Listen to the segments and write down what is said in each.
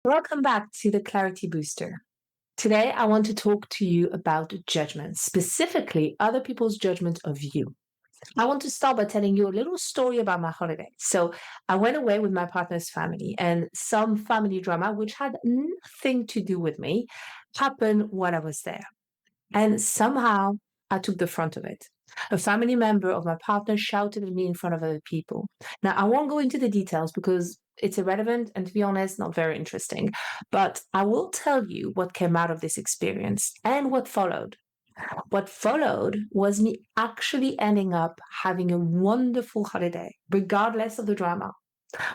Welcome back to the Clarity Booster. Today, I want to talk to you about judgment, specifically other people's judgment of you. I want to start by telling you a little story about my holiday. So, I went away with my partner's family, and some family drama, which had nothing to do with me, happened while I was there. And somehow I took the front of it. A family member of my partner shouted at me in front of other people. Now, I won't go into the details because it's irrelevant and, to be honest, not very interesting. But I will tell you what came out of this experience and what followed. What followed was me actually ending up having a wonderful holiday, regardless of the drama,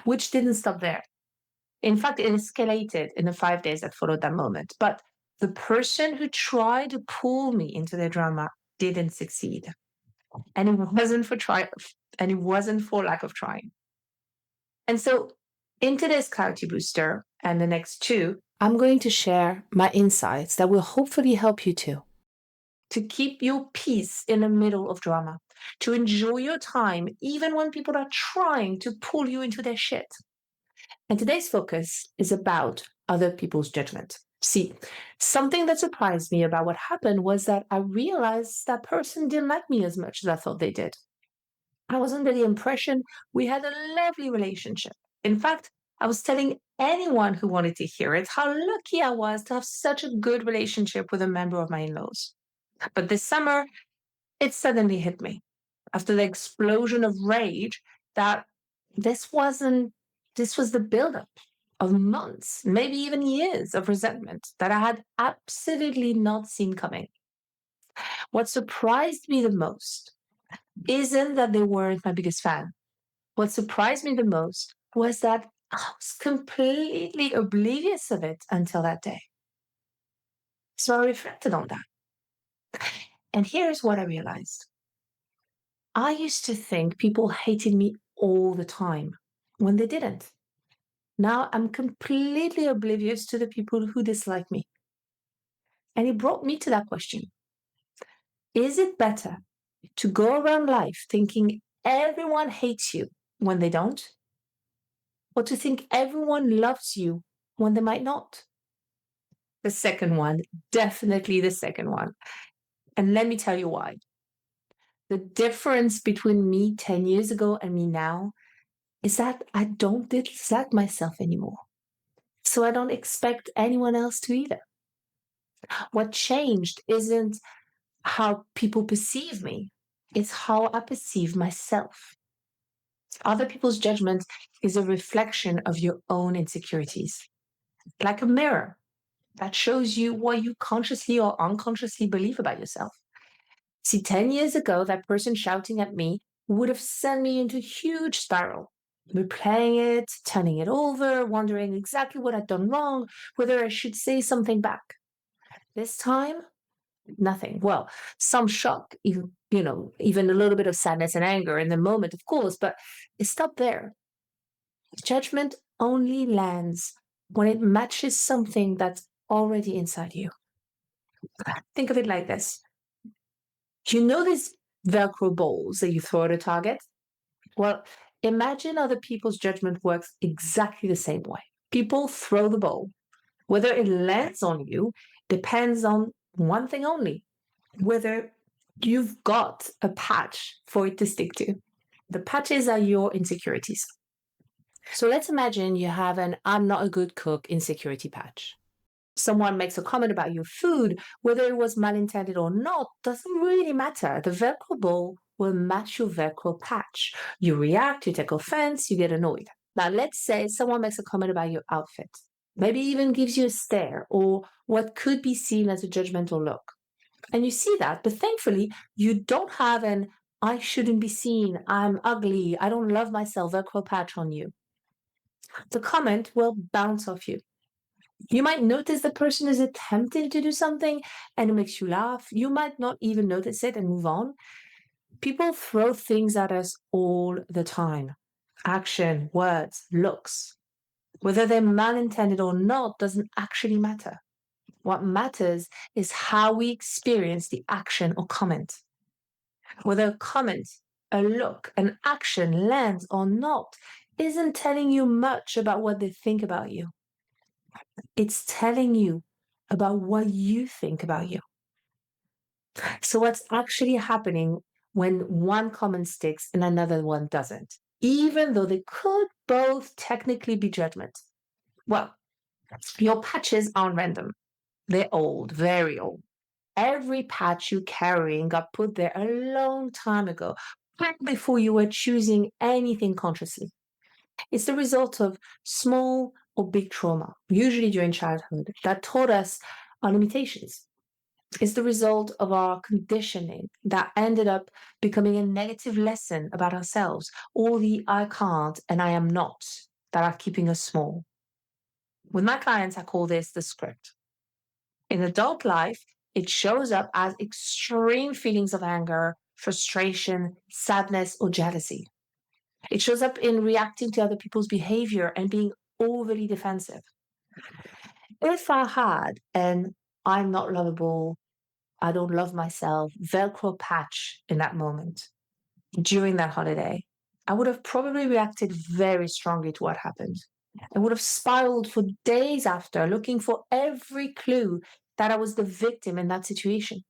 which didn't stop there. In fact, it escalated in the 5 days that followed that moment. But the person who tried to pull me into the drama didn't succeed. And it wasn't for triumph, and it wasn't for lack of trying. And so, in today's Clarity Booster and the next two, I'm going to share my insights that will hopefully help you too. To keep your peace in the middle of drama, to enjoy your time even when people are trying to pull you into their shit. And today's focus is about other people's judgment. See, something that surprised me about what happened was that I realized that person didn't like me as much as I thought they did. I was under the impression we had a lovely relationship. In fact, I was telling anyone who wanted to hear it how lucky I was to have such a good relationship with a member of my in laws. But this summer, it suddenly hit me after the explosion of rage that this wasn't, this was the buildup of months, maybe even years of resentment that I had absolutely not seen coming. What surprised me the most isn't that they weren't my biggest fan. What surprised me the most was that I was completely oblivious of it until that day. So I reflected on that. And here's what I realized. I used to think people hated me all the time when they didn't. Now I'm completely oblivious to the people who dislike me. And it brought me to that question. Is it better to go around life thinking everyone hates you when they don't? Or to think everyone loves you when they might not? The second one, definitely the second one. And let me tell you why. The difference between me 10 years ago and me now is that I don't dislike myself anymore. So I don't expect anyone else to either. What changed isn't how people perceive me, it's how I perceive myself. Other people's judgment is a reflection of your own insecurities, like a mirror that shows you what you consciously or unconsciously believe about yourself. See, 10 years ago, that person shouting at me would have sent me into a huge spiral, replaying it, turning it over, wondering exactly what I'd done wrong, whether I should say something back. This time, nothing. Well, some shock, even a little bit of sadness and anger in the moment, of course, but it stopped there. Judgment only lands when it matches something that's already inside you. Think of it like this. You know these Velcro balls that you throw at a target? Well, imagine other people's judgment works exactly the same way. People throw the ball. Whether it lands on you depends on one thing only, whether you've got a patch for it to stick to. The patches are your insecurities. So let's imagine you have an I'm not a good cook insecurity patch. Someone makes a comment about your food, whether it was malintended or not, doesn't really matter. The Velcro ball will match your Velcro patch. You react, you take offense, you get annoyed. Now, let's say someone makes a comment about your outfit, maybe even gives you a stare or what could be seen as a judgmental look. And you see that, but thankfully, you don't have an I shouldn't be seen, I'm ugly, I don't love myself Velcro patch on you. The comment will bounce off you. You might notice the person is attempting to do something and it makes you laugh. You might not even notice it and move on. People throw things at us all the time. Action, words, looks. Whether they're malintended or not doesn't actually matter. What matters is how we experience the action or comment. Whether a comment, a look, an action lands or not isn't telling you much about what they think about you. It's telling you about what you think about you. So, what's actually happening when one comment sticks and another one doesn't, even though they could both technically be judgment? Well, your patches aren't random. They're old, very old. Every patch you're carrying got put there a long time ago, back before you were choosing anything consciously. It's the result of small or big trauma, usually during childhood, that taught us our limitations. It's the result of our conditioning that ended up becoming a negative lesson about ourselves, all the I can't and I am not that are keeping us small. With my clients, I call this the script. In adult life, it shows up as extreme feelings of anger, frustration, sadness, or jealousy. It shows up in reacting to other people's behavior and being overly defensive. If I had an I'm not lovable, I don't love myself Velcro patch in that moment during that holiday, I would have probably reacted very strongly to what happened. I would have spiraled for days after, looking for every clue that I was the victim in that situation.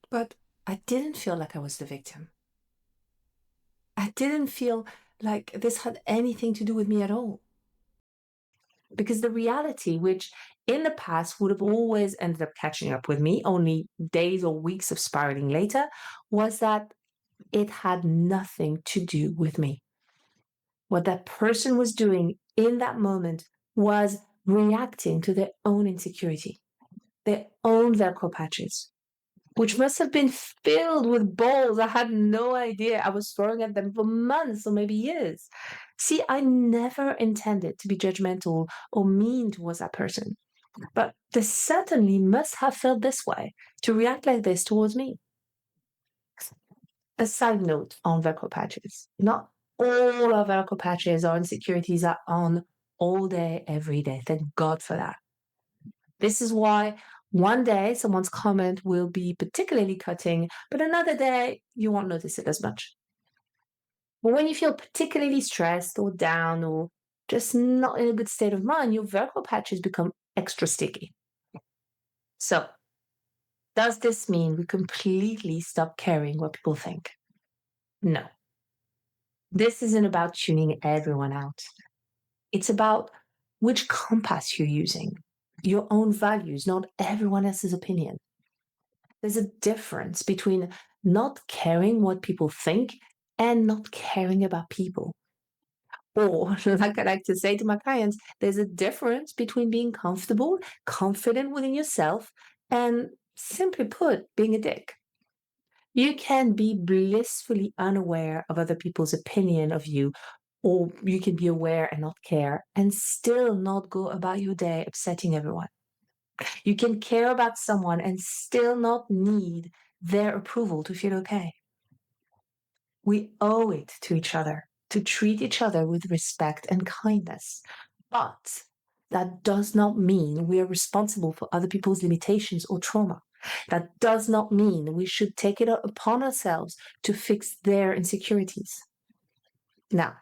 But I didn't feel like I was the victim. I didn't feel like this had anything to do with me at all. Because the reality, which in the past would have always ended up catching up with me, only days or weeks of spiraling later, was that it had nothing to do with me. What that person was doing in that moment was reacting to their own insecurity, their own Velcro patches, which must have been filled with balls I had no idea I was throwing at them for months or maybe years. See, I never intended to be judgmental or mean towards that person, but they certainly must have felt this way to react like this towards me. A side note on Velcro patches. Not all our Velcro patches or insecurities are on all day, every day. Thank God for that. This is why one day someone's comment will be particularly cutting, but another day you won't notice it as much. But when you feel particularly stressed or down or just not in a good state of mind, your Velcro patches become extra sticky. So, does this mean we completely stop caring what people think? No. This isn't about tuning everyone out. It's about which compass you're using, your own values, not everyone else's opinion. There's a difference between not caring what people think and not caring about people. Or, like I like to say to my clients, there's a difference between being comfortable, confident within yourself, and simply put, being a dick. You can be blissfully unaware of other people's opinion of you, or you can be aware and not care and still not go about your day upsetting everyone. You can care about someone and still not need their approval to feel okay. We owe it to each other to treat each other with respect and kindness. But that does not mean we are responsible for other people's limitations or trauma. That does not mean we should take it upon ourselves to fix their insecurities. Now,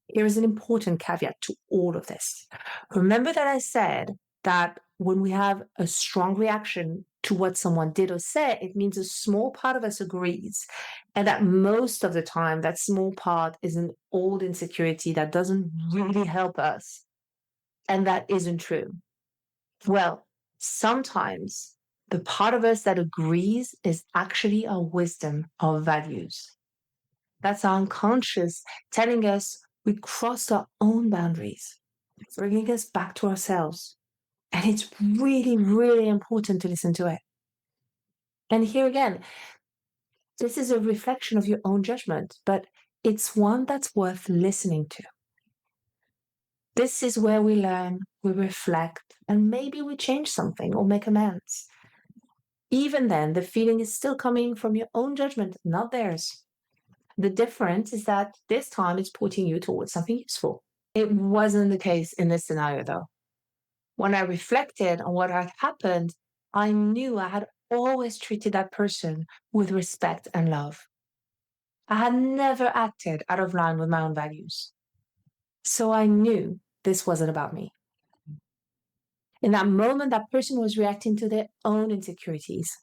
here is an important caveat to all of this. Remember that I said that when we have a strong reaction to what someone did or said, it means a small part of us agrees. And that most of the time, that small part is an old insecurity that doesn't really help us. And that isn't true. Well, sometimes the part of us that agrees is actually our wisdom, our values. That's our unconscious telling us we crossed our own boundaries, bringing us back to ourselves. And it's really, really important to listen to it. And here again, this is a reflection of your own judgment, but it's one that's worth listening to. This is where we learn, we reflect, and maybe we change something or make amends. Even then, the feeling is still coming from your own judgment, not theirs. The difference is that this time it's pointing you towards something useful. It wasn't the case in this scenario, though. When I reflected on what had happened, I knew I had always treated that person with respect and love. I had never acted out of line with my own values. So I knew this wasn't about me. In that moment, that person was reacting to their own insecurities.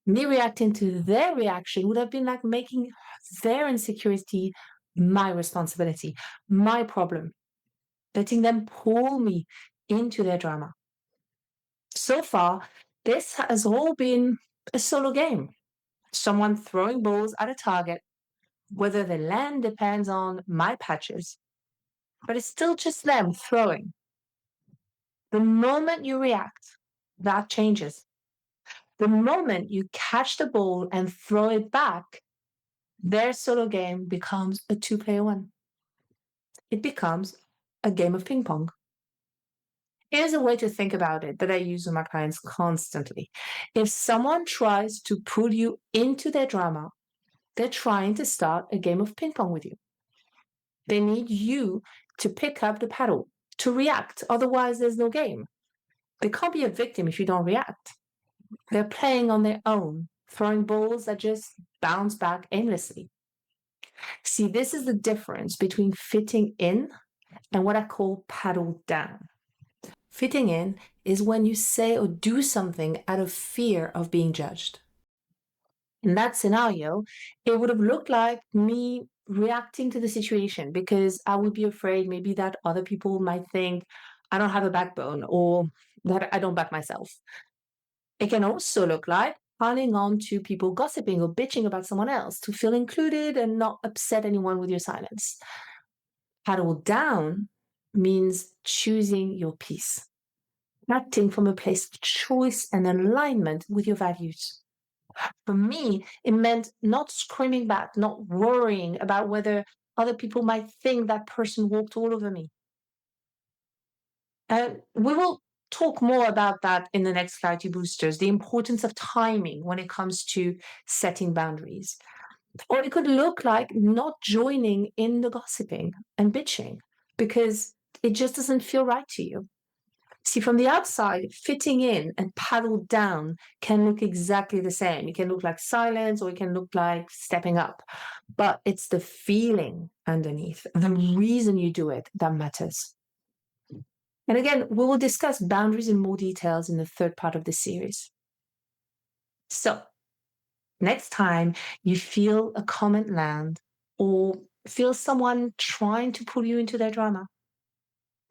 Me reacting to their reaction would have been like making their insecurity my responsibility, my problem, letting them pull me into their drama. So far, this has all been a solo game. Someone throwing balls at a target. Whether they land depends on my patches, but it's still just them throwing. The moment you react, that changes. The moment you catch the ball and throw it back, their solo game becomes a two-player one. It becomes a game of ping pong. Here's a way to think about it that I use with my clients constantly. If someone tries to pull you into their drama, they're trying to start a game of ping pong with you. They need you to pick up the paddle, to react. Otherwise, there's no game. They can't be a victim if you don't react. They're playing on their own, throwing balls that just bounce back aimlessly. See, this is the difference between fitting in and what I call paddle down. Fitting in is when you say or do something out of fear of being judged. In that scenario, it would have looked like me reacting to the situation because I would be afraid maybe that other people might think I don't have a backbone or that I don't back myself. It can also look like piling on to people gossiping or bitching about someone else to feel included and not upset anyone with your silence. Paddle down means choosing your peace, acting from a place of choice and alignment with your values. For me, it meant not screaming back, not worrying about whether other people might think that person walked all over me. We will talk more about that in the next Clarity Boosters, the importance of timing when it comes to setting boundaries. Or it could look like not joining in the gossiping and bitching because it just doesn't feel right to you. See, from the outside, fitting in and paddle down can look exactly the same. It can look like silence or it can look like stepping up. But it's the feeling underneath, the reason you do it that matters. And again, we will discuss boundaries in more details in the third part of the series. So, next time you feel a comment land or feel someone trying to pull you into their drama,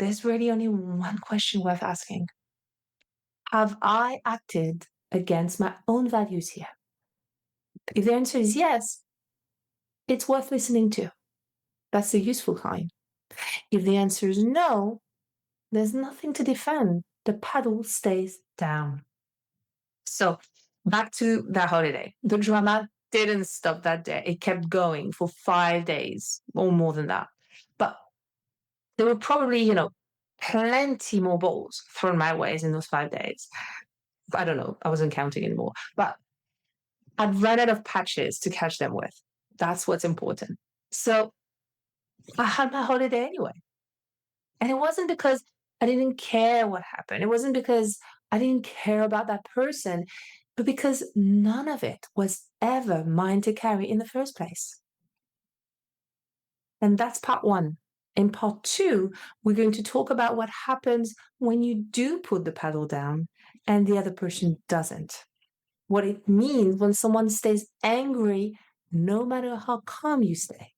there's really only one question worth asking. Have I acted against my own values here? If the answer is yes, it's worth listening to. That's the useful kind. If the answer is no, there's nothing to defend. The paddle stays down. So back to that holiday. The drama didn't stop that day. It kept going for 5 days or more than that. But there were probably, plenty more balls thrown my ways in those 5 days. I don't know. I wasn't counting anymore. But I'd run out of patches to catch them with. That's what's important. So I had my holiday anyway. And it wasn't because I didn't care what happened. It wasn't because I didn't care about that person, but because none of it was ever mine to carry in the first place. And that's part one. In part two, we're going to talk about what happens when you do put the paddle down and the other person doesn't. What it means when someone stays angry, no matter how calm you stay.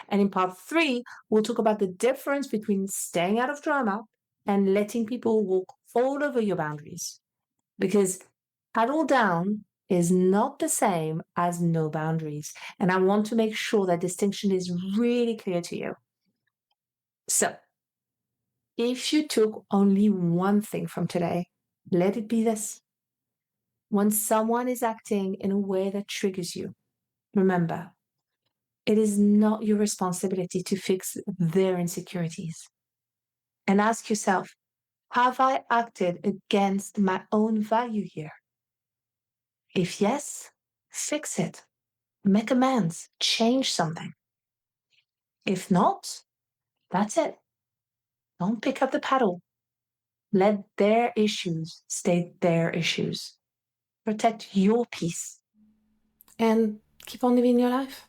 And in part three, we'll talk about the difference between staying out of drama and letting people walk all over your boundaries. Because paddle down is not the same as no boundaries. And I want to make sure that distinction is really clear to you. So, if you took only one thing from today, let it be this. When someone is acting in a way that triggers you, remember, it is not your responsibility to fix their insecurities. And ask yourself, have I acted against my own value here? If yes, fix it, make amends, change something. If not, that's it. Don't pick up the paddle. Let their issues stay their issues. Protect your peace and keep on living your life.